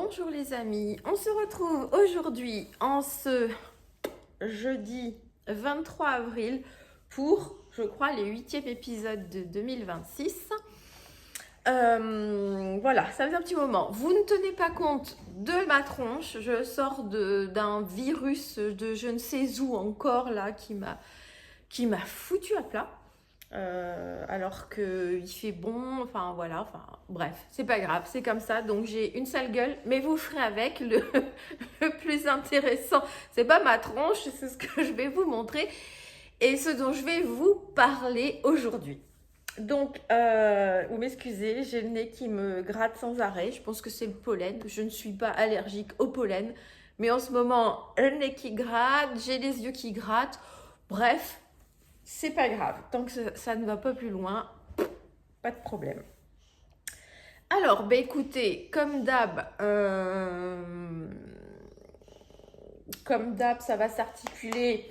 Bonjour les amis, on se retrouve aujourd'hui en ce jeudi 23 avril pour, je crois, le 8e épisode de 2026. Voilà, ça fait un petit moment. Vous ne tenez pas compte de ma tronche, je sors d'un virus de je ne sais où encore là qui m'a foutu à plat. Alors qu'il fait bon, enfin voilà, enfin bref, c'est pas grave, c'est comme ça, donc j'ai une sale gueule, mais vous ferez avec. Le plus intéressant, c'est pas ma tronche, c'est ce que je vais vous montrer et ce dont je vais vous parler aujourd'hui. Donc, vous m'excusez, j'ai le nez qui me gratte sans arrêt, je pense que c'est le pollen, je ne suis pas allergique au pollen, mais en ce moment, le nez qui gratte, j'ai les yeux qui grattent, bref. C'est pas grave, tant que ça ne va pas plus loin, pas de problème. Alors, écoutez, comme d'hab, ça va s'articuler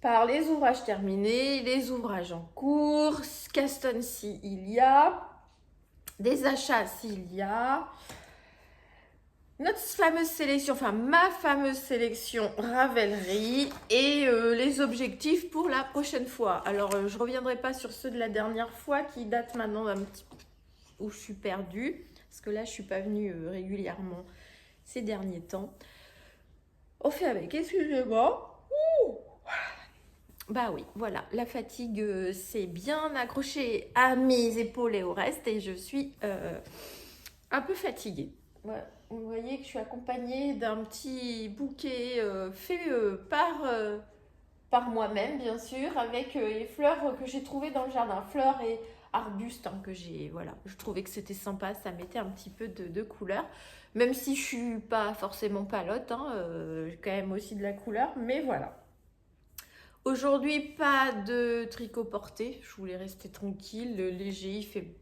par les ouvrages terminés, les ouvrages en cours, Caston s'il y a, des achats s'il y a, notre fameuse sélection, enfin ma fameuse sélection Ravelry et les objectifs pour la prochaine fois. Alors je reviendrai pas sur ceux de la dernière fois qui datent maintenant d'un petit peu où je suis perdue, parce que là je suis pas venue régulièrement ces derniers temps. On fait avec, excusez-moi. Bah oui, voilà, la fatigue s'est bien accrochée à mes épaules et au reste et je suis un peu fatiguée. Ouais. Vous voyez que je suis accompagnée d'un petit bouquet fait par moi-même, bien sûr, avec les fleurs que j'ai trouvées dans le jardin. Fleurs et arbustes que j'ai. Voilà, je trouvais que c'était sympa, ça mettait un petit peu de couleur. Même si je suis pas forcément palote, j'ai quand même aussi de la couleur, mais voilà. Aujourd'hui, pas de tricot porté. Je voulais rester tranquille, léger, il fait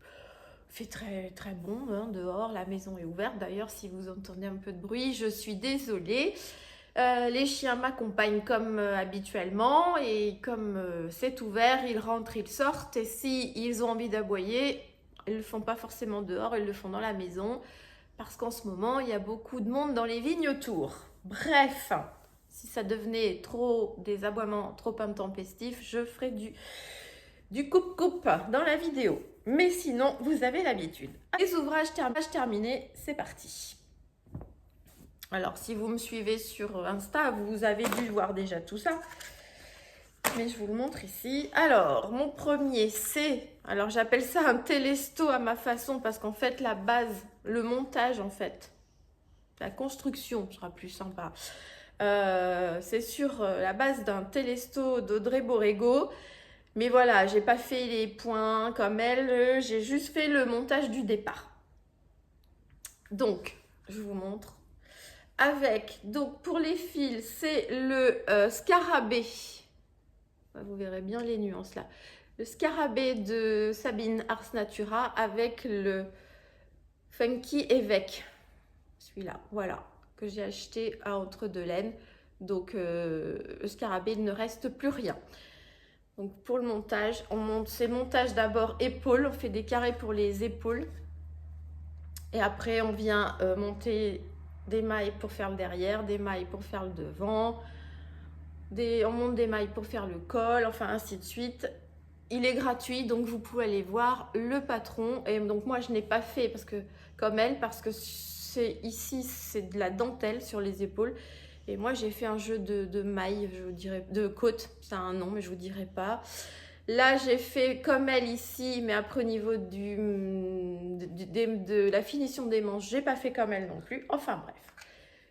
très très bon dehors, la maison est ouverte. D'ailleurs, si vous entendez un peu de bruit, je suis désolée. Les chiens m'accompagnent comme habituellement et comme c'est ouvert, ils rentrent, ils sortent et si ils ont envie d'aboyer, ils ne le font pas forcément dehors, ils le font dans la maison parce qu'en ce moment, il y a beaucoup de monde dans les vignes autour. Bref, si ça devenait trop des aboiements trop intempestifs, je ferai du coupe-coupe dans la vidéo. Mais sinon, vous avez l'habitude. Les ouvrages terminés, c'est parti. Alors, si vous me suivez sur Insta, vous avez dû voir déjà tout ça. Mais je vous le montre ici. Alors, mon premier, c'est... Alors, j'appelle ça un télesto à ma façon parce qu'en fait, la base, le montage, en fait, la construction sera plus sympa. C'est sur la base d'un télesto d'Audrey Borrego. Mais voilà, j'ai pas fait les points comme elle, j'ai juste fait le montage du départ. Donc, je vous montre. Avec, donc pour les fils, c'est le scarabée. Vous verrez bien les nuances là. Le scarabée de Sabine Ars Natura avec le Funky Évêque. Celui-là, voilà, que j'ai acheté à Entre-deux-Laines. Donc, le scarabée, il ne reste plus rien. Donc pour le montage, on monte ces montages d'abord épaules, on fait des carrés pour les épaules. Et après on vient monter des mailles pour faire le derrière, des mailles pour faire le devant. On monte des mailles pour faire le col, enfin ainsi de suite. Il est gratuit, donc vous pouvez aller voir le patron. Et donc moi je n'ai pas fait parce que comme elle, parce que ici c'est de la dentelle sur les épaules. Et moi, j'ai fait un jeu de mailles, je vous dirais, de côte, ça a un nom, mais je vous dirai pas. Là, j'ai fait comme elle ici, mais après au niveau de la finition des manches, j'ai pas fait comme elle non plus. Enfin bref.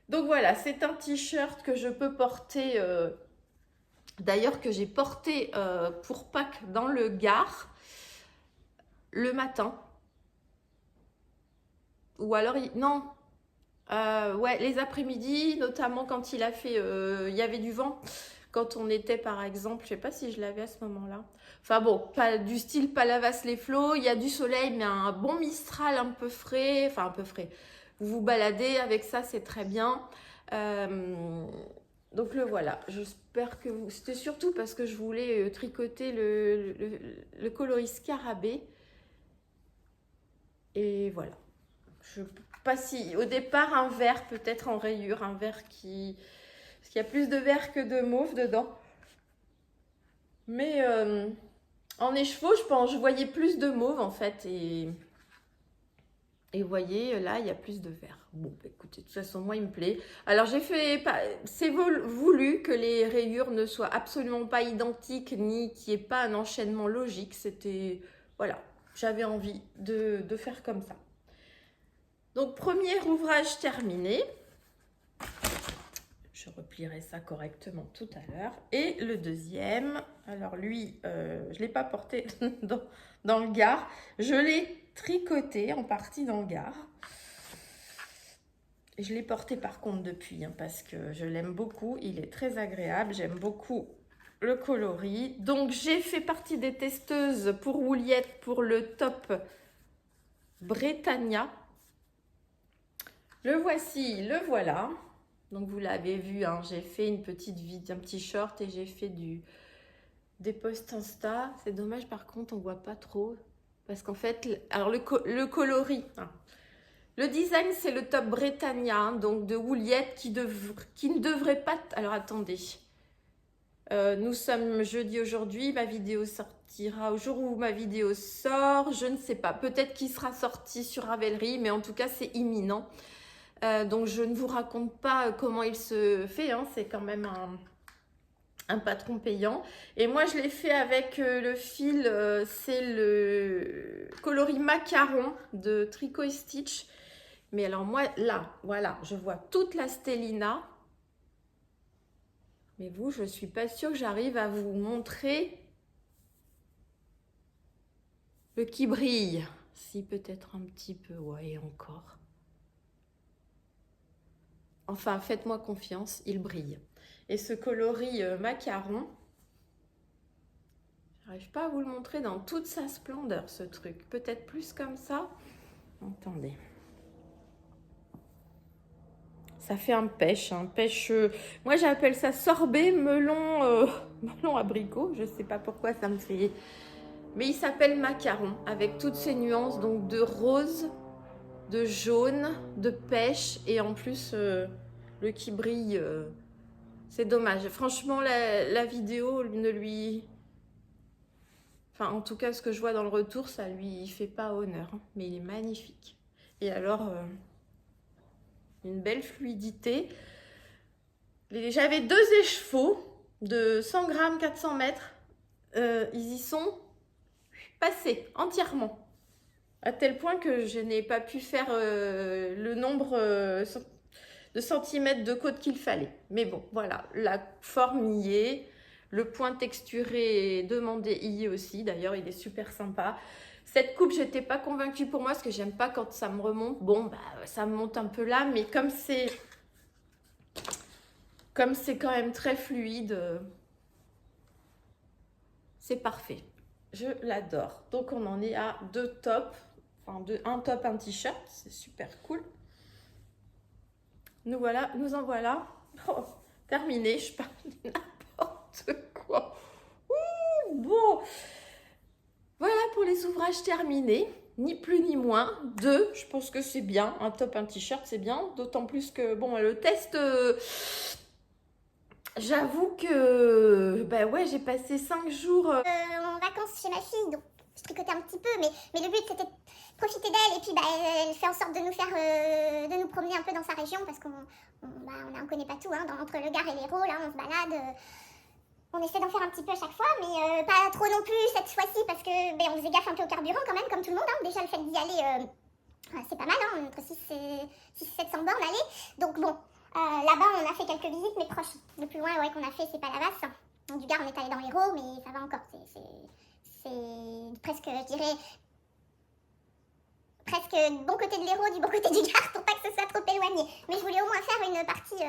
Donc voilà, c'est un t-shirt que je peux porter, d'ailleurs que j'ai porté pour Pâques dans le Gard le matin. Ou alors, non, ouais, les après-midi, notamment quand il a fait, il y avait du vent. Quand on était par exemple, je sais pas si je l'avais à ce moment-là. Enfin bon, pas du style Palavas les flots, il y a du soleil, mais un bon Mistral un peu frais, enfin un peu frais. Vous vous baladez avec ça, c'est très bien. Donc le voilà, j'espère que vous... C'était surtout parce que je voulais tricoter le coloris scarabée. Et voilà. Je pas si... Au départ, un vert peut-être en rayure, un vert qui... Parce qu'il y a plus de vert que de mauve dedans. Mais en écheveau, je pense, je voyais plus de mauve en fait. Et vous voyez, là, il y a plus de vert. Bon, écoutez, de toute façon, moi, il me plaît. Alors, j'ai fait... C'est voulu que les rayures ne soient absolument pas identiques, ni qu'il n'y ait pas un enchaînement logique. C'était... Voilà, j'avais envie de faire comme ça. Donc, premier ouvrage terminé. Je replierai ça correctement tout à l'heure. Et le deuxième, alors lui, je ne l'ai pas porté dans le Gard. Je l'ai tricoté en partie dans le Gard. Je l'ai porté par contre depuis, hein, parce que je l'aime beaucoup. Il est très agréable. J'aime beaucoup le coloris. Donc, j'ai fait partie des testeuses pour Wouliette pour le top Britannia. Le voici, le voilà. Donc, vous l'avez vu, hein, j'ai fait une petite vidéo, un petit short et j'ai fait des posts Insta. C'est dommage, par contre, on ne voit pas trop. Parce qu'en fait, alors le coloris, hein, le design, c'est le top Britannia, hein, donc de Wouliette qui ne devrait pas... Alors, attendez. Nous sommes jeudi aujourd'hui. Ma vidéo sortira au jour où ma vidéo sort. Je ne sais pas. Peut-être qu'il sera sorti sur Ravelry, mais en tout cas, c'est imminent. Donc, je ne vous raconte pas comment il se fait. Hein, c'est quand même un patron payant. Et moi, je l'ai fait avec le fil. C'est le coloris macaron de Tricot & Stitch. Mais alors, moi, là, voilà, je vois toute la stellina. Mais vous, je ne suis pas sûre que j'arrive à vous montrer le qui brille. Si, peut-être un petit peu. Ouais, encore. Enfin, faites-moi confiance, il brille. Et ce coloris macaron, j'arrive pas à vous le montrer dans toute sa splendeur, ce truc. Peut-être plus comme ça. Attendez. Ça fait un pêche, moi, j'appelle ça sorbet melon, melon abricot. Je sais pas pourquoi ça me fait... Mais il s'appelle macaron, avec toutes ces nuances, donc de rose, de jaune, de pêche, et en plus, le qui brille... c'est dommage. Franchement, la vidéo ne lui... Enfin, en tout cas, ce que je vois dans le retour, ça lui fait pas honneur. Hein. Mais il est magnifique. Et alors, une belle fluidité. J'avais 2 échevaux de 100 grammes, 400 mètres. Ils y sont passés entièrement. À tel point que je n'ai pas pu faire le nombre de centimètres de côte qu'il fallait. Mais bon, voilà, la forme y est. Le point texturé demandé y est aussi. D'ailleurs, il est super sympa. Cette coupe, je n'étais pas convaincue pour moi parce que j'aime pas quand ça me remonte. Bon, bah, ça me monte un peu là, mais comme c'est quand même très fluide, c'est parfait. Je l'adore. Donc, on en est à 2 tops. Enfin, un top, un t-shirt. C'est super cool. Nous en voilà. Oh, terminé. Je parle de n'importe quoi. Ouh, bon. Voilà pour les ouvrages terminés. Ni plus ni moins. 2, je pense que c'est bien. Un top, un t-shirt, c'est bien. D'autant plus que, bon, le test... j'avoue que... Ben ouais, j'ai passé 5 jours... en vacances chez ma fille, donc je tricotais un petit peu, mais le but c'était de profiter d'elle et puis bah, elle fait en sorte de nous faire, de nous promener un peu dans sa région parce qu'on on connaît pas tout, hein, entre le Gard et l'Hérault, là on se balade, on essaie d'en faire un petit peu à chaque fois, mais pas trop non plus cette fois-ci parce que on faisait gaffe un peu au carburant quand même, comme tout le monde, hein. Déjà le fait d'y aller, c'est pas mal, hein, entre 600 et 700 bornes aller, donc bon, là-bas on a fait quelques visites mais proches, le plus loin qu'on a fait c'est pas la Basse. Du Gard, on est allé dans l'Hérault, mais ça va encore. C'est presque, je dirais, presque bon côté de l'Hérault, du bon côté du Gard, pour pas que ce soit trop éloigné. Mais je voulais au moins faire une partie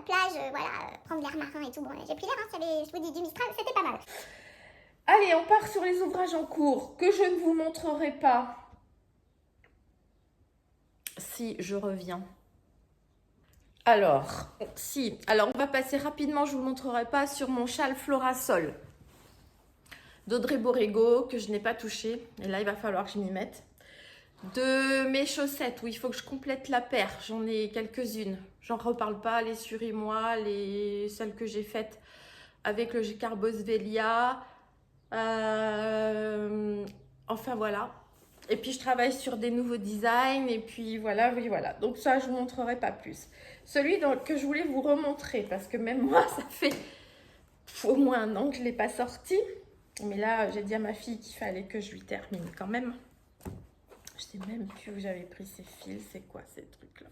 plage, voilà, prendre l'air marin et tout. Bon, j'ai pris l'air, hein, je vous dis, du Mistral, c'était pas mal. Allez, on part sur les ouvrages en cours que je ne vous montrerai pas si je reviens. Alors, on va passer rapidement, je ne vous le montrerai pas, sur mon châle Florasol d'Audrey Borrego, que je n'ai pas touché. Et là, il va falloir que je m'y mette. De mes chaussettes, où il faut que je complète la paire. J'en ai quelques-unes. J'en reparle pas, les Sur-et-moi, celles que j'ai faites avec le Carbos Velia. Enfin voilà. Et puis je travaille sur des nouveaux designs. Et puis voilà, oui voilà. Donc ça, je vous montrerai pas plus. Celui que je voulais vous remontrer, parce que même moi, ça fait au moins un an que je ne l'ai pas sorti. Mais là, j'ai dit à ma fille qu'il fallait que je lui termine quand même. Je sais même plus où j'avais pris ces fils. C'est quoi ces trucs-là?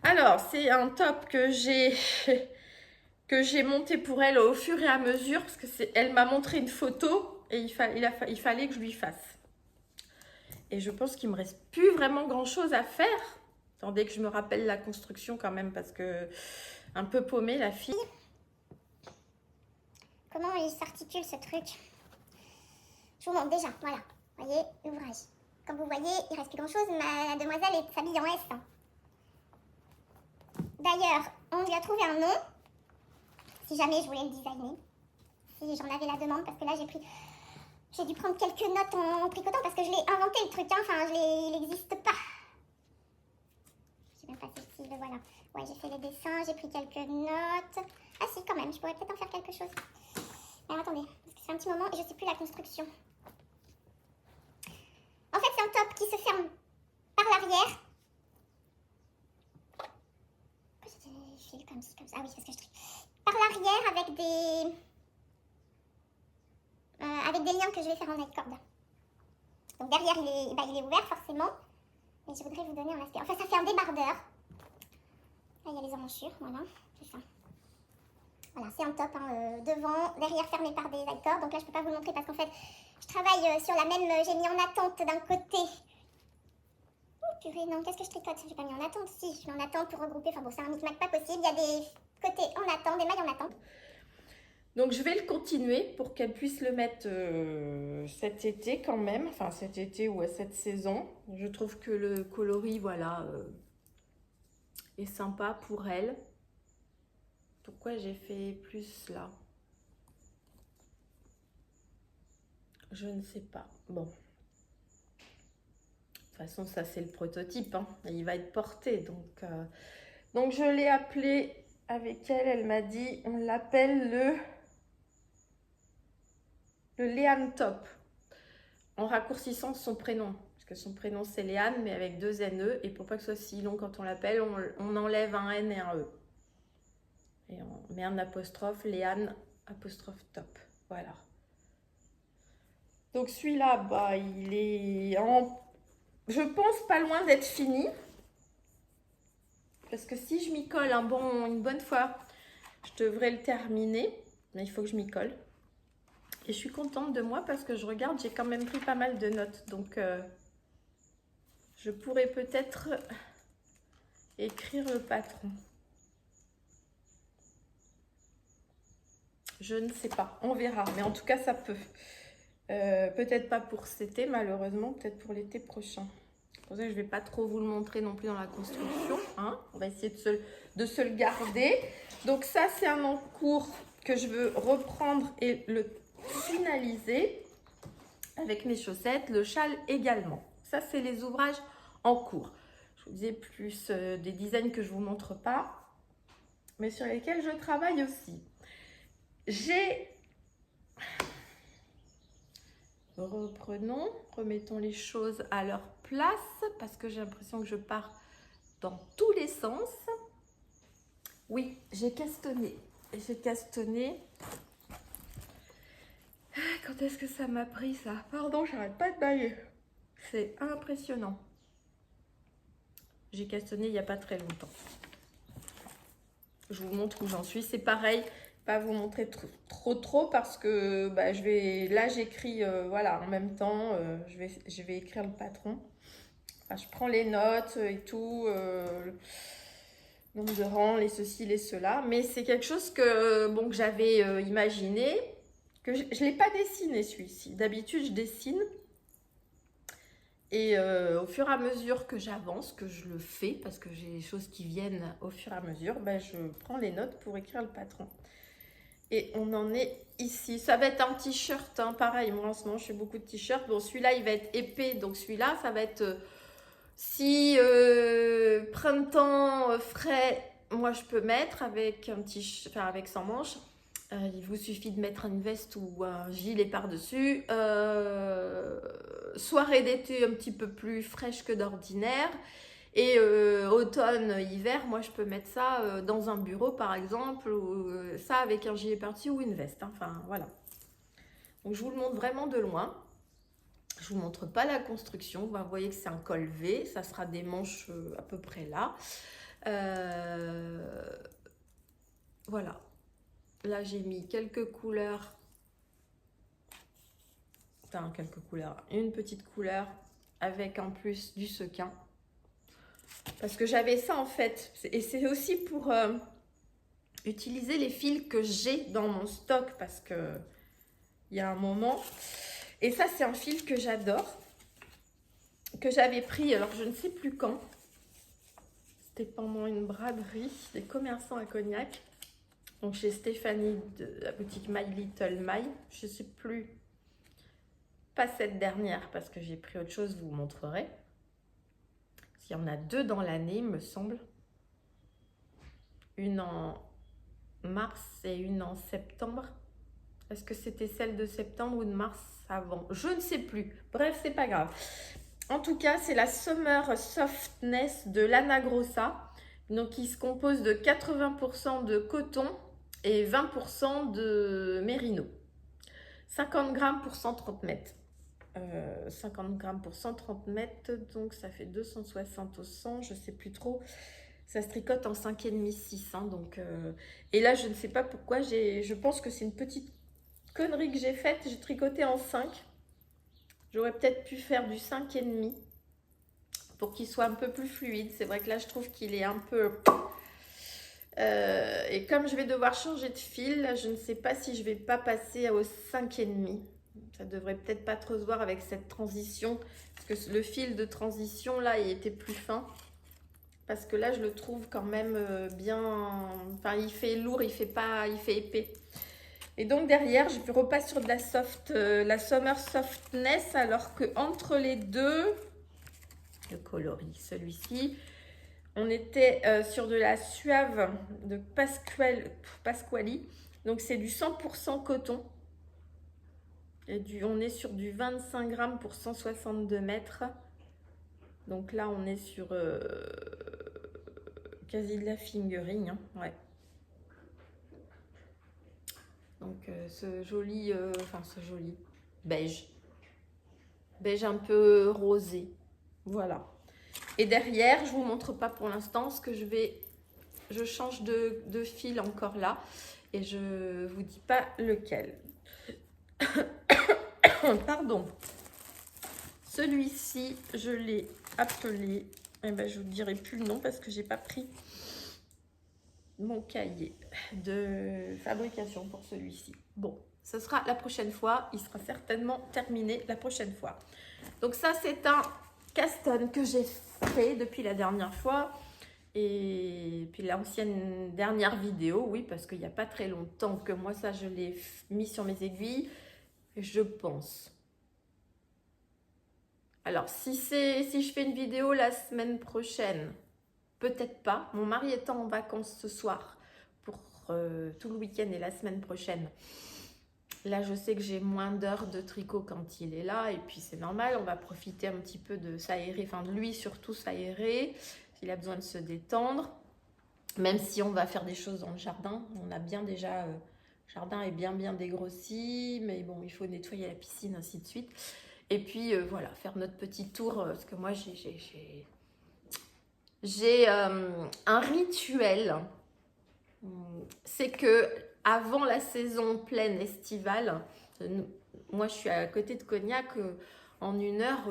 Alors, c'est un top que j'ai monté pour elle au fur et à mesure. Parce que elle m'a montré une photo et il fallait que je lui fasse. Et je pense qu'il me reste plus vraiment grand-chose à faire. Attendez que je me rappelle la construction quand même parce que un peu paumée la fille. Comment il s'articule ce truc? Je vous montre déjà, voilà. Vous voyez, l'ouvrage. Comme vous voyez, il reste plus grand chose. Ma demoiselle s'habille en S. D'ailleurs, on lui a trouvé un nom. Si jamais je voulais le designer. Si j'en avais la demande, parce que là j'ai dû prendre quelques notes en tricotant parce que je l'ai inventé le truc, hein. Enfin, il n'existe pas. Je sais même pas si voilà. Ouais, j'ai fait les dessins, j'ai pris quelques notes. Ah si, quand même, je pourrais peut-être en faire quelque chose. Alors attendez, parce que c'est un petit moment et je sais plus la construction. En fait, c'est un top qui se ferme par l'arrière. Pourquoi j'ai des fils comme ça? Ah oui, parce que je tripe. Par l'arrière avec des liens que je vais faire en night-cord. Donc derrière, il est ouvert forcément. Mais je voudrais vous donner un aspect. En fait, ça fait un débardeur. Là, il y a les emmanchures, voilà, c'est ça. Voilà, c'est un top, hein, devant, derrière fermé par des night-cords. Donc là, je peux pas vous le montrer parce qu'en fait, je travaille sur la même. J'ai mis en attente d'un côté. Oh purée, non, qu'est-ce que je tricote? J'ai pas mis en attente, si, je mets en attente pour regrouper. Enfin bon, c'est un micmac pas possible. Il y a des côtés en attente, des mailles en attente. Donc je vais le continuer pour qu'elle puisse le mettre cet été quand même, enfin cet été ou à cette saison. Je trouve que le coloris, voilà, est sympa pour elle. Pourquoi j'ai fait plus là? Je ne sais pas. Bon. De toute façon, ça c'est le prototype, hein. Il va être porté. Donc je l'ai appelé avec elle, elle m'a dit, on l'appelle le Léane Top, en raccourcissant son prénom. Parce que son prénom c'est Léane, mais avec 2 NE. Et pour pas que ce soit si long quand on l'appelle, on enlève un N et un E. Et on met un apostrophe, Léane, apostrophe Top. Voilà. Donc celui-là, bah, il est je pense pas loin d'être fini. Parce que si je m'y colle une bonne fois, je devrais le terminer. Mais il faut que je m'y colle. Et je suis contente de moi parce que je regarde, j'ai quand même pris pas mal de notes. Donc, je pourrais peut-être écrire le patron. Je ne sais pas, on verra. Mais en tout cas, ça peut. Peut-être pas pour cet été, malheureusement. Peut-être pour l'été prochain. C'est pour ça que je ne vais pas trop vous le montrer non plus dans la construction. Hein. On va essayer de se le garder. Donc ça, c'est un en cours que je veux reprendre et le finaliser avec mes chaussettes, le châle également. Ça, c'est les ouvrages en cours. Je vous disais plus des designs que je ne vous montre pas, mais sur lesquels je travaille aussi. Remettons les choses à leur place parce que j'ai l'impression que je pars dans tous les sens. Oui, j'ai castonné. Quand est-ce que ça m'a pris ça? Pardon, j'arrête pas de bailler. C'est impressionnant. J'ai castonné il n'y a pas très longtemps. Je vous montre où j'en suis. C'est pareil, pas vous montrer trop parce que bah, là j'écris voilà en même temps. Je vais écrire le patron. Enfin, je prends les notes et tout. Nombre de rangs, les ceci, les cela. Mais c'est quelque chose que j'avais imaginé. Que je ne l'ai pas dessiné celui-ci. D'habitude, je dessine. Et au fur et à mesure que j'avance, que je le fais, parce que j'ai des choses qui viennent au fur et à mesure, ben, je prends les notes pour écrire le patron. Et on en est ici. Ça va être un t-shirt, hein, pareil. Moi, en ce moment, je fais beaucoup de t-shirts. Bon, celui-là, il va être épais. Donc, celui-là, ça va être... si printemps frais, moi, je peux mettre avec un t-shirt, enfin, avec sans manches. Il vous suffit de mettre une veste ou un gilet par-dessus. Soirée d'été un petit peu plus fraîche que d'ordinaire. Et automne, hiver, moi je peux mettre ça dans un bureau par exemple, ou ça avec un gilet par-dessus ou une veste. Hein. Enfin voilà. Donc je vous le montre vraiment de loin. Je vous montre pas la construction. Vous voyez que c'est un col V. Ça sera des manches à peu près là. Voilà. Là j'ai mis quelques couleurs. Enfin quelques couleurs. Une petite couleur avec en plus du sequin. Parce que j'avais ça en fait, et c'est aussi pour utiliser les fils que j'ai dans mon stock, parce que il y a un moment, et ça c'est un fil que j'adore, que j'avais pris, alors je ne sais plus quand, c'était pendant une braderie des commerçants à Cognac, donc chez Stéphanie de la boutique My Little My, je ne sais plus, pas cette dernière parce que j'ai pris autre chose, je vous montrerai. Il y en a 2 dans l'année, il me semble. Une en mars et une en septembre. Est-ce que c'était celle de septembre ou de mars avant? Je ne sais plus. Bref, c'est pas grave. En tout cas, c'est la Summer Softness de Lana Grossa. Donc, qui se compose de 80% de coton et 20% de mérino. 50 grammes pour 130 mètres. 50 grammes pour 130 mètres, donc ça fait 260 au 100, je sais plus trop. Ça se tricote en 5,5, 6. Hein, donc, et là, je ne sais pas pourquoi, je pense que c'est une petite connerie que j'ai faite. J'ai tricoté en 5. J'aurais peut-être pu faire du 5,5 pour qu'il soit un peu plus fluide. C'est vrai que là, je trouve qu'il est un peu... et comme je vais devoir changer de fil, là, je ne sais pas si je vais pas passer au 5,5. Ça devrait peut-être pas trop se voir avec cette transition, parce que le fil de transition là il était plus fin, parce que là je le trouve quand même bien, enfin il fait lourd, il fait épais. Et donc derrière je repasse sur de la soft, la Summer Softness, alors que entre les deux, le coloris, celui-ci, on était sur de la Suave de Pasquali, donc c'est du 100% coton. On est sur du 25 grammes pour 162 mètres. Donc là, on est sur quasi de la fingering. Hein, ouais. Donc ce joli beige. Beige un peu rosé. Voilà. Et derrière, je ne vous montre pas pour l'instant ce que je change de fil encore là. Et je ne vous dis pas lequel. Pardon. Celui-ci, je l'ai appelé, eh ben, je ne vous dirai plus le nom parce que j'ai pas pris mon cahier de fabrication pour celui-ci. Bon, ce sera la prochaine fois. Il sera certainement terminé la prochaine fois. Donc ça, c'est un caston que j'ai fait depuis la dernière fois. Et puis l'ancienne dernière vidéo, oui, parce qu'il n'y a pas très longtemps que moi, ça, je l'ai mis sur mes aiguilles. Je pense. Alors, si je fais une vidéo la semaine prochaine, peut-être pas. Mon mari étant en vacances ce soir pour tout le week-end et la semaine prochaine. Là, je sais que j'ai moins d'heures de tricot quand il est là. Et puis, c'est normal, on va profiter un petit peu de s'aérer. Enfin, de lui surtout s'aérer. S'il a besoin de se détendre. Même si on va faire des choses dans le jardin. On a bien déjà... le jardin est bien dégrossi. Mais bon, il faut nettoyer la piscine, ainsi de suite. Et puis, voilà, faire notre petit tour. Parce que moi, j'ai un rituel. C'est que avant la saison pleine estivale, moi je suis à côté de Cognac, en 1 heure,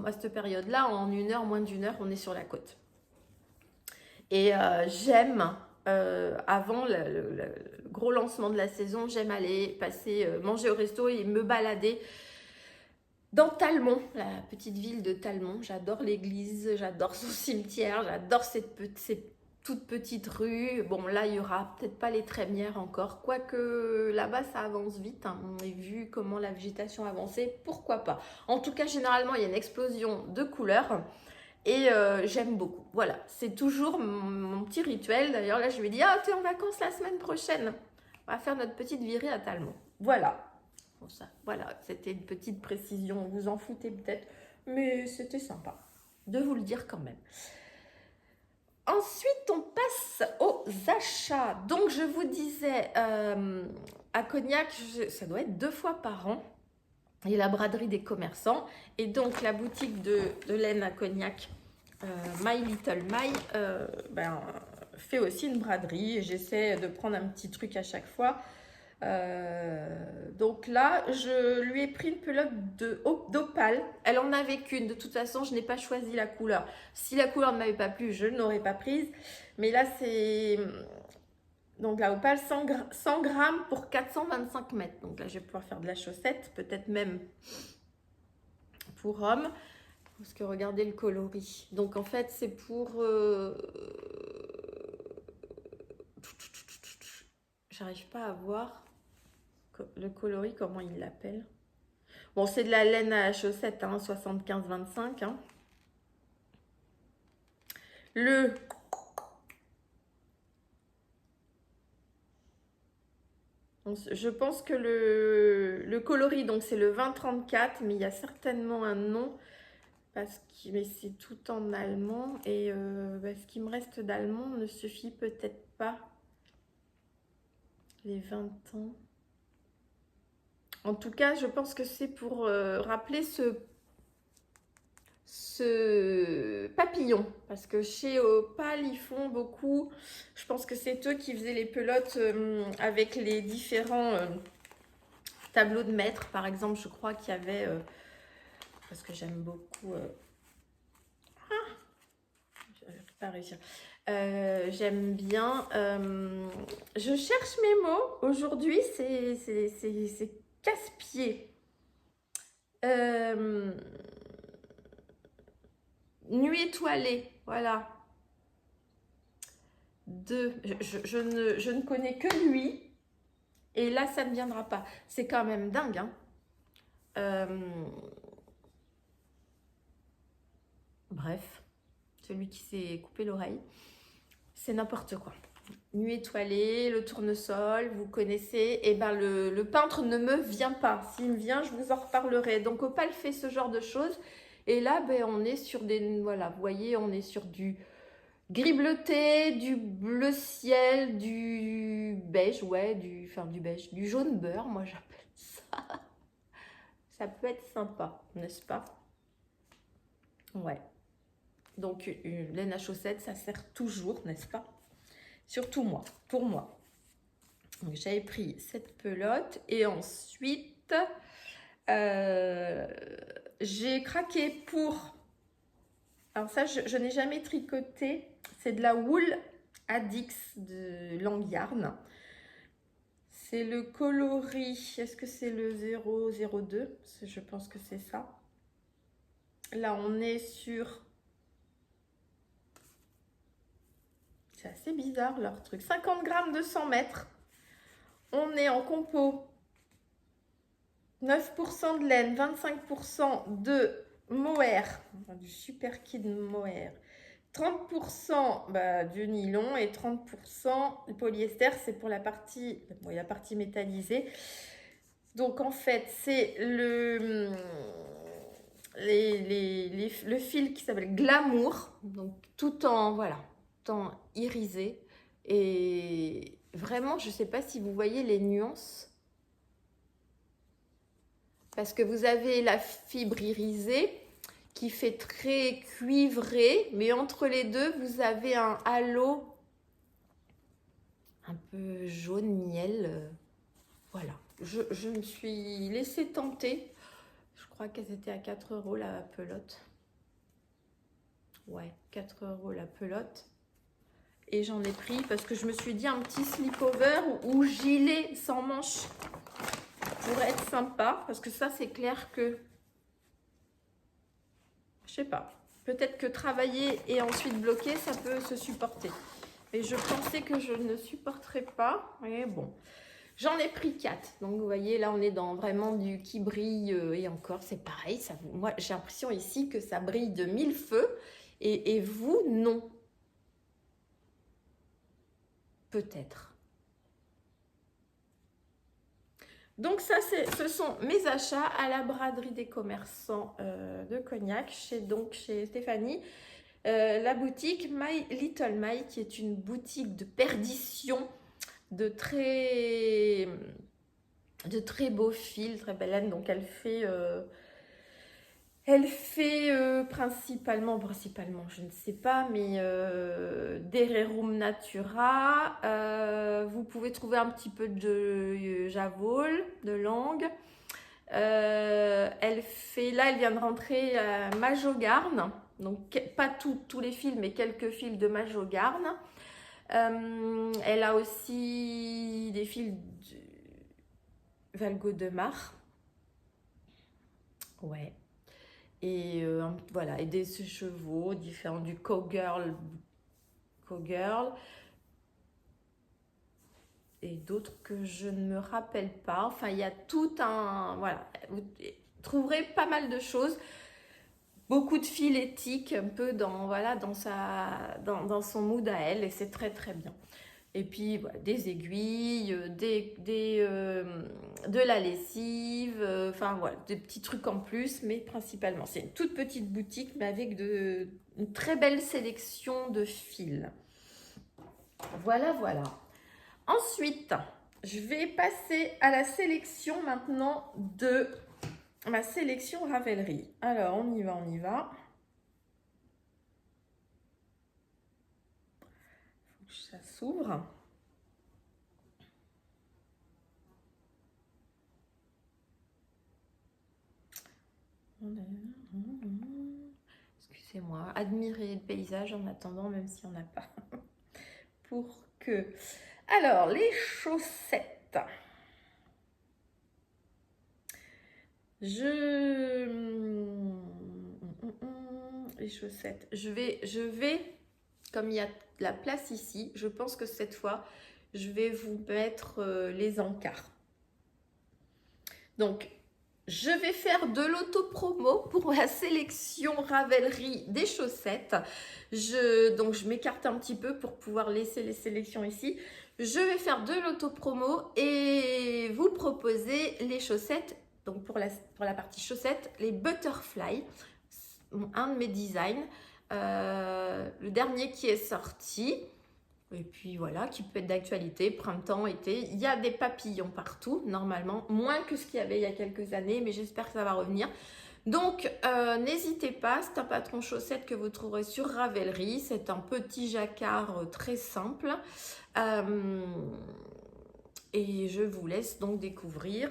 à cette période-là, en 1 heure, moins d'1 heure, on est sur la côte. Et j'aime, avant le gros lancement de la saison, j'aime aller manger au resto et me balader dans Talmont, la petite ville de Talmont. J'adore l'église, j'adore son cimetière, j'adore ces toute petite rue. Bon, là, il y aura peut-être pas les trémières encore. Quoique là-bas, ça avance vite. Hein. On a vu comment la végétation avançait. Pourquoi pas? En tout cas, généralement, il y a une explosion de couleurs. Et j'aime beaucoup. Voilà, c'est toujours mon petit rituel. D'ailleurs, là, je lui ai dit, ah, tu es en vacances la semaine prochaine. On va faire notre petite virée à Talmont. Voilà. Bon, ça, voilà, c'était une petite précision. Vous en foutez peut-être. Mais c'était sympa de vous le dire quand même. Ensuite, on passe aux achats. Donc, je vous disais, à Cognac, ça doit être 2 fois par an. Et la braderie des commerçants. Et donc, la boutique de laine à Cognac, My Little My, fait aussi une braderie. Et j'essaie de prendre un petit truc à chaque fois. Donc là, je lui ai pris une pelote d'opale. Elle en avait qu'une. De toute façon, je n'ai pas choisi la couleur. Si la couleur ne m'avait pas plu, je ne l'aurais pas prise. Mais là, c'est... Donc la opale, 100 grammes pour 425 mètres. Donc là, je vais pouvoir faire de la chaussette, peut-être même pour homme. Parce que regardez le coloris. Donc en fait, c'est pour... J'arrive pas à voir le coloris, comment il l'appelle. Bon, c'est de la laine à chaussette, hein, 75-25. Hein. Je pense que le coloris, donc c'est le 2034, mais il y a certainement un nom, mais c'est tout en allemand, et ce qui me reste d'allemand ne suffit peut-être pas. Les 20 ans. En tout cas, je pense que c'est pour rappeler ce papillon. Parce que chez Opal, ils font beaucoup. Je pense que c'est eux qui faisaient les pelotes avec les différents tableaux de maître. Par exemple, je crois qu'il y avait... parce que j'aime beaucoup... je n'arrive pas à réussir. J'aime bien. Je cherche mes mots. Aujourd'hui, c'est casse-pied. Nuit étoilée, voilà. Je ne connais que lui. Et là, ça ne viendra pas. C'est quand même dingue. Hein. Bref, celui qui s'est coupé l'oreille. C'est n'importe quoi. Nuit étoilée, le tournesol, vous connaissez. Et ben le peintre ne me vient pas. S'il me vient, je vous en reparlerai. Donc Opal fait ce genre de choses. Et là, ben, on est sur des... Voilà, vous voyez, on est sur du gris bleuté, du bleu ciel, du beige, ouais, du beige, du jaune beurre, moi j'appelle ça. Ça peut être sympa, n'est-ce pas? Ouais. Donc, une laine à chaussettes, ça sert toujours, n'est-ce pas? Surtout moi, pour moi. Donc, j'avais pris cette pelote et ensuite, j'ai craqué pour... Alors ça, je n'ai jamais tricoté. C'est de la Wool Addix de Langyarn. C'est le coloris. Est-ce que c'est le 002? Je pense que c'est ça. Là, on est sur... C'est assez bizarre leur truc. 50 grammes de 100 mètres. On est en compo. 9% de laine, 25% de mohair, du super kid mohair. 30% du nylon et 30% de polyester, c'est pour la partie métallisée. Donc en fait, c'est le fil qui s'appelle Glamour, donc tout en irisé. Et vraiment, je ne sais pas si vous voyez les nuances. Parce que vous avez la fibre irisée qui fait très cuivré, mais entre les deux, vous avez un halo un peu jaune miel. Voilà, je me suis laissée tenter. Je crois qu'elles étaient à 4 € la pelote. Ouais, 4 € la pelote. Et j'en ai pris parce que je me suis dit un petit slip-over ou gilet sans manches pourrait être sympa. Parce que ça, c'est clair que... Je sais pas. Peut-être que travailler et ensuite bloquer, ça peut se supporter. Et je pensais que je ne supporterais pas. Mais bon, j'en ai pris 4. Donc vous voyez, là on est dans vraiment du qui brille. Et encore, c'est pareil. Ça, moi, j'ai l'impression ici que ça brille de 1000 feux. Et vous, non. Peut-être. Donc ça, ce sont mes achats à la braderie des commerçants de Cognac, chez Stéphanie. La boutique My Little My, qui est une boutique de perdition, de très beaux fils, très belle laine. Donc elle fait principalement, je ne sais pas, mais des Rerum Natura. Vous pouvez trouver un petit peu de Javol, de Langue. Elle vient de rentrer à Majogarn. Donc pas tous les fils, mais quelques fils de Majogarn. Elle a aussi des fils de Valgo de Mar. Ouais. Et voilà, et des chevaux différents, du cowgirl et d'autres que je ne me rappelle pas. Enfin, il y a tout un... Voilà, vous trouverez pas mal de choses. Beaucoup de fils éthiques, un peu dans son mood à elle, et c'est très très bien. Et puis voilà, des aiguilles, de la lessive, enfin voilà, des petits trucs en plus, mais principalement c'est une toute petite boutique, mais avec une très belle sélection de fils. Voilà, voilà. Ensuite, je vais passer à la sélection maintenant de ma sélection Ravelry. Alors, on y va, on y va. Faut que ça s'ouvre. Excusez-moi, admirer le paysage en attendant, même si on n'a pas. Pour que... Alors, les chaussettes. Les chaussettes. Je vais, comme il y a de la place ici, je pense que cette fois, je vais vous mettre les encarts. Donc, je vais faire de l'auto-promo pour la sélection Ravelry des chaussettes. Donc, je m'écarte un petit peu pour pouvoir laisser les sélections ici. Je vais faire de l'auto-promo et vous proposer les chaussettes. Donc, pour la partie chaussettes, les Butterfly, un de mes designs. Le dernier qui est sorti. Et puis voilà, qui peut être d'actualité, printemps, été. Il y a des papillons partout, normalement. Moins que ce qu'il y avait il y a quelques années, mais j'espère que ça va revenir. Donc, n'hésitez pas, c'est un patron chaussette que vous trouverez sur Ravelry. C'est un petit jacquard très simple. Et je vous laisse donc découvrir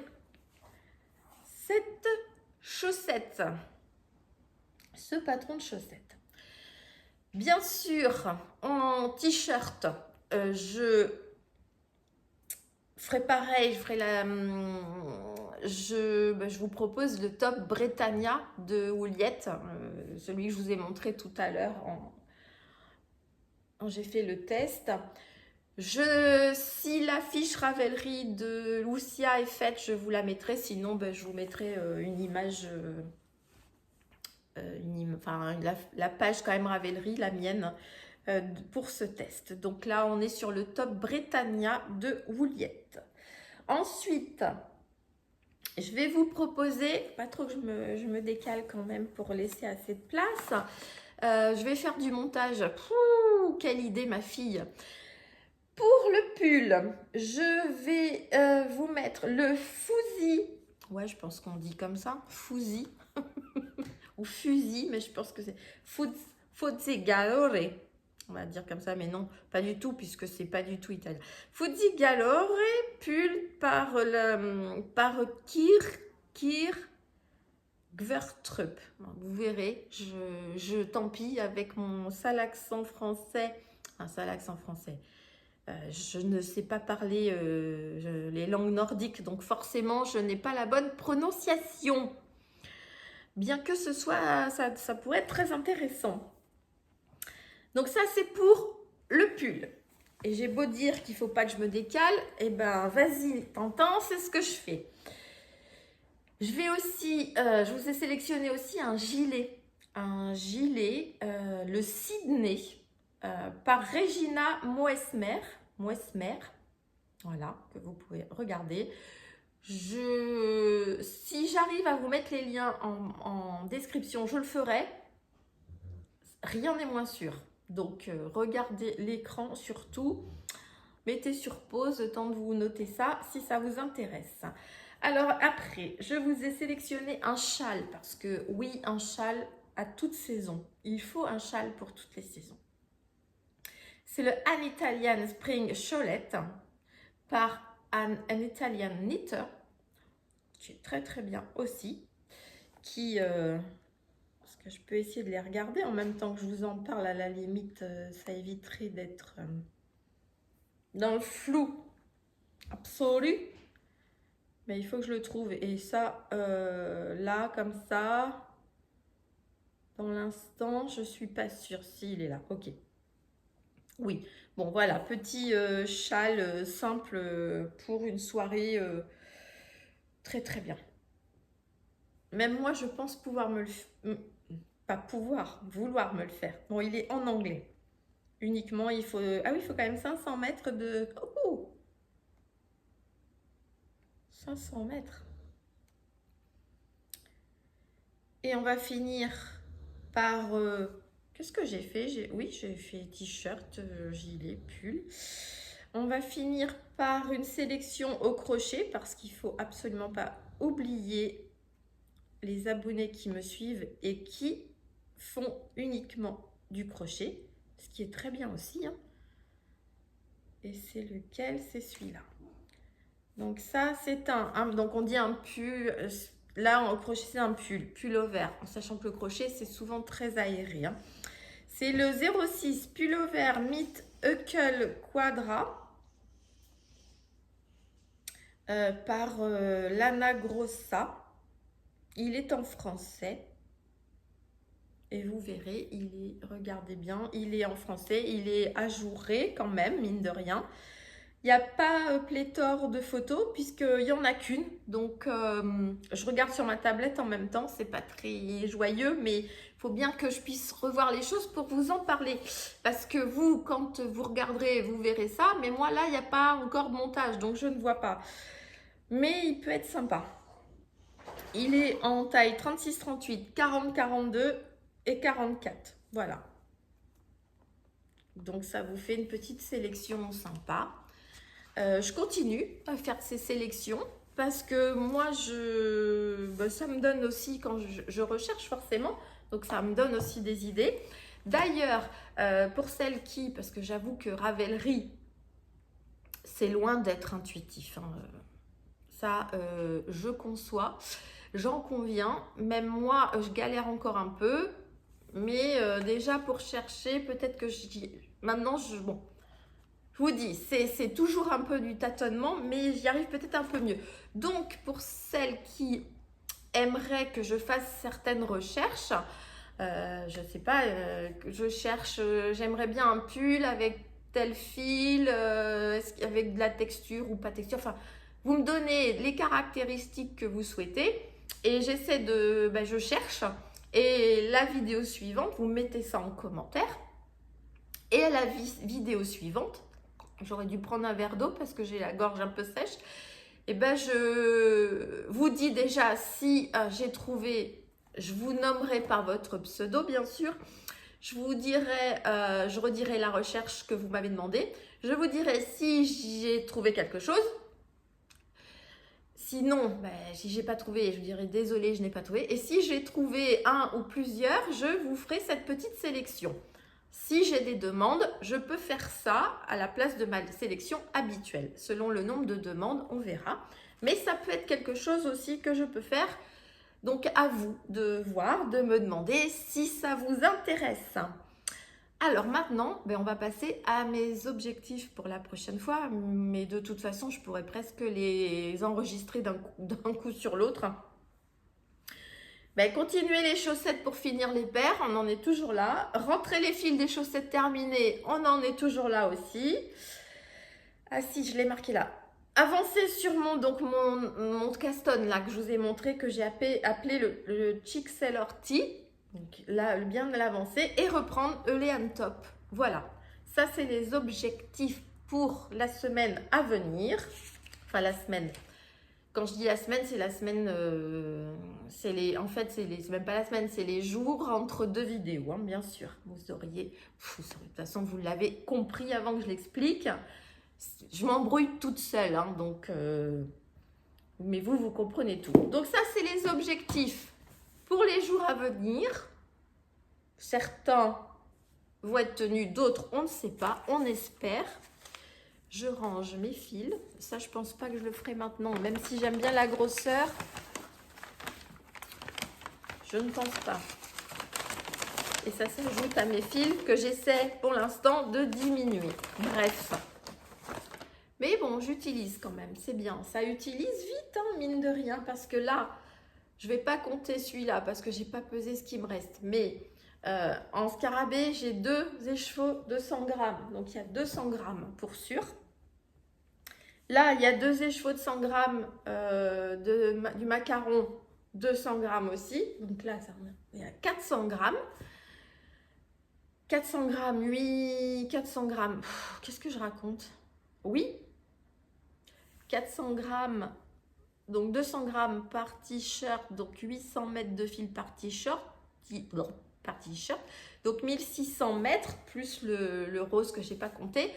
cette chaussette. Ce patron de chaussettes. Bien sûr, en t-shirt, je ferai pareil, je vous propose le top Britannia de Wouliette, celui que je vous ai montré tout à l'heure quand j'ai fait le test. Si la fiche Ravelry de Lucia est faite, je vous la mettrai, sinon je vous mettrai une image... la page quand même Ravelry, la mienne, pour ce test. Donc là, on est sur le top Britannia de Wouliette. Ensuite, je vais vous proposer, pas trop que je me décale quand même pour laisser assez de place. Je vais faire du montage. Quelle idée, ma fille! Pour le pull, je vais vous mettre le Fouzi. Ouais, je pense qu'on dit comme ça, Fouzi. Ou fusil, mais je pense que c'est Fuzzigalore, on va dire comme ça, mais non, pas du tout, puisque c'est pas du tout italien. Fuzzigalore, pull par Kir Gvertrup. Vous verrez, tant pis avec mon sale accent français, je ne sais pas parler les langues nordiques, donc forcément, je n'ai pas la bonne prononciation. Bien que ce soit, ça pourrait être très intéressant. Donc ça, c'est pour le pull. Et j'ai beau dire qu'il ne faut pas que je me décale, et ben vas-y, t'entends, c'est ce que je fais. Je vais aussi, je vous ai sélectionné aussi un gilet. Le Sydney, par Regina Moesmer. Voilà, que vous pouvez regarder. Si j'arrive à vous mettre les liens en description, je le ferai. Rien n'est moins sûr. Donc, regardez l'écran surtout. Mettez sur pause le temps de vous noter ça si ça vous intéresse. Alors après, je vous ai sélectionné un châle parce que oui, un châle à toute saison. Il faut un châle pour toutes les saisons. C'est le An Italian Spring Cholette par An Italian Knitter, qui est très très bien aussi. Parce que je peux essayer de les regarder en même temps que je vous en parle, à la limite, ça éviterait d'être dans le flou absolu. Mais il faut que je le trouve. Et ça, là, comme ça, dans l'instant, je ne suis pas sûre s'il est là. Ok. Oui. Bon, voilà. Petit châle simple pour une soirée très, très bien. Même moi, je pense pouvoir me le... Pas pouvoir, vouloir me le faire. Bon, il est en anglais. Uniquement, il faut... Ah oui, il faut quand même 500 mètres de... Oh, 500 mètres. Et on va finir par... Qu'est-ce que j'ai fait? Oui, j'ai fait t-shirt, gilet, pull. On va finir par une sélection au crochet parce qu'il ne faut absolument pas oublier les abonnés qui me suivent et qui font uniquement du crochet, ce qui est très bien aussi. Hein. Et c'est lequel? C'est celui-là. Donc ça, c'est donc on dit un pull. Là, en crochet, c'est un pullover, en sachant que le crochet, c'est souvent très aéré. Hein. C'est le 06 pullover Meet Huckle Quadra par Lana Grossa. Il est en français. Et vous verrez, regardez bien, il est en français, il est ajouré quand même, mine de rien. Il n'y a pas pléthore de photos puisqu'il n'y en a qu'une. Donc, je regarde sur ma tablette en même temps. C'est pas très joyeux, mais il faut bien que je puisse revoir les choses pour vous en parler. Parce que vous, quand vous regarderez, vous verrez ça. Mais moi, là, il n'y a pas encore de montage, donc je ne vois pas. Mais il peut être sympa. Il est en taille 36-38, 40-42 et 44. Voilà. Donc, ça vous fait une petite sélection sympa. Je continue à faire ces sélections parce que moi, ça me donne aussi, quand je recherche forcément, donc ça me donne aussi des idées. D'ailleurs, pour celles parce que j'avoue que Ravelry, c'est loin d'être intuitif. Hein. Ça, je conçois, j'en conviens. Même moi, je galère encore un peu. Mais déjà, pour chercher, peut-être que maintenant, bon. Je vous dis, c'est toujours un peu du tâtonnement, mais j'y arrive peut-être un peu mieux. Donc, pour celles qui aimeraient que je fasse certaines recherches, je ne sais pas, je cherche, j'aimerais bien un pull avec tel fil, avec de la texture ou pas texture. Enfin, vous me donnez les caractéristiques que vous souhaitez et j'essaie je cherche. Et la vidéo suivante, vous mettez ça en commentaire. Et à la vidéo suivante, j'aurais dû prendre un verre d'eau parce que j'ai la gorge un peu sèche. Et ben je vous dis déjà si j'ai trouvé, je vous nommerai par votre pseudo bien sûr. Je vous dirai, je redirai la recherche que vous m'avez demandé. Je vous dirai si j'ai trouvé quelque chose. Sinon, si j'ai pas trouvé, je vous dirai désolé, je n'ai pas trouvé. Et si j'ai trouvé un ou plusieurs, je vous ferai cette petite sélection. Si j'ai des demandes, je peux faire ça à la place de ma sélection habituelle. Selon le nombre de demandes, on verra. Mais ça peut être quelque chose aussi que je peux faire. Donc, à vous de voir, de me demander si ça vous intéresse. Alors maintenant, on va passer à mes objectifs pour la prochaine fois. Mais de toute façon, je pourrais presque les enregistrer d'un coup sur l'autre. Ben, continuez les chaussettes pour finir les paires, on en est toujours là. Rentrez les fils des chaussettes terminées, on en est toujours là aussi. Ah si, je l'ai marqué là. Avancez sur mon caston là que je vous ai montré, que j'ai appelé le Chick Seller Tee. Donc là, bien l'avancer et reprendre Eléan Top. Voilà, ça c'est les objectifs pour la semaine à venir. Enfin la semaine. Quand je dis la semaine, c'est la semaine, en fait, c'est même pas la semaine, c'est les jours entre deux vidéos, hein, bien sûr. Vous auriez, de toute façon, vous l'avez compris avant que je l'explique. Je m'embrouille toute seule, hein, donc, mais vous comprenez tout. Donc ça, c'est les objectifs pour les jours à venir. Certains vont être tenus, d'autres, on ne sait pas, on espère. Je range mes fils. Ça, je pense pas que je le ferai maintenant, même si j'aime bien la grosseur. Je ne pense pas. Et ça s'ajoute à mes fils que j'essaie pour l'instant de diminuer. Bref. Mais bon, j'utilise quand même, c'est bien. Ça utilise vite, hein, mine de rien, parce que là, je ne vais pas compter celui-là parce que je n'ai pas pesé ce qui me reste. Mais en scarabée, j'ai 2 écheveaux de 100 grammes. Donc, il y a 200 grammes pour sûr. Là, il y a 2 écheveaux de 100 grammes du macaron, 200 grammes aussi. Donc là, il y a 400 grammes. 400 grammes, oui, 400 grammes. Qu'est-ce que je raconte? Oui, 400 grammes, donc 200 grammes par t-shirt, donc 800 mètres de fil par t-shirt, donc 1600 mètres, plus le rose que je n'ai pas compté.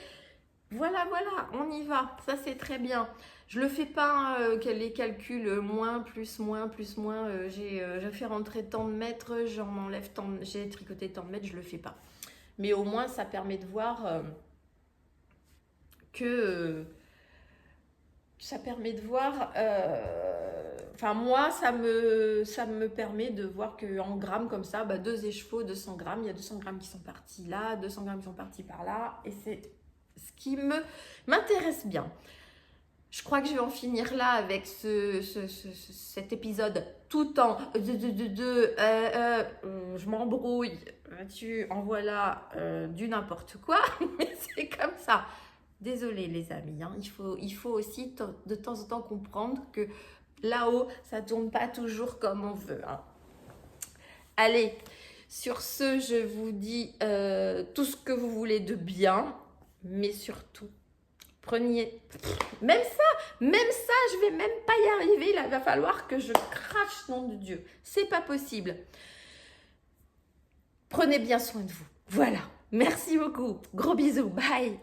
Voilà, on y va, ça c'est très bien. Je ne le fais pas, les calculs, moins, plus, moins, plus, moins, je fais rentrer tant de mètres, j'en enlève tant, j'ai tricoté tant de mètres, je ne le fais pas. Mais au moins, ça permet de voir enfin moi, ça me permet de voir qu'en grammes comme ça, 2 écheveaux, 200 grammes, il y a 200 grammes qui sont partis là, 200 grammes qui sont partis par là, et c'est ce qui m'intéresse bien. Je crois que je vais en finir là avec cet épisode tout en je m'embrouille, tu envoies là du n'importe quoi, mais c'est comme ça. Désolée les amis, hein. Il faut aussi de temps en temps comprendre que là-haut, ça ne tourne pas toujours comme on veut, hein. Allez, sur ce, je vous dis tout ce que vous voulez de bien, mais surtout, prenez... Même ça, je vais même pas y arriver. Il va falloir que je crache, nom de Dieu. C'est pas possible. Prenez bien soin de vous. Voilà. Merci beaucoup. Gros bisous. Bye.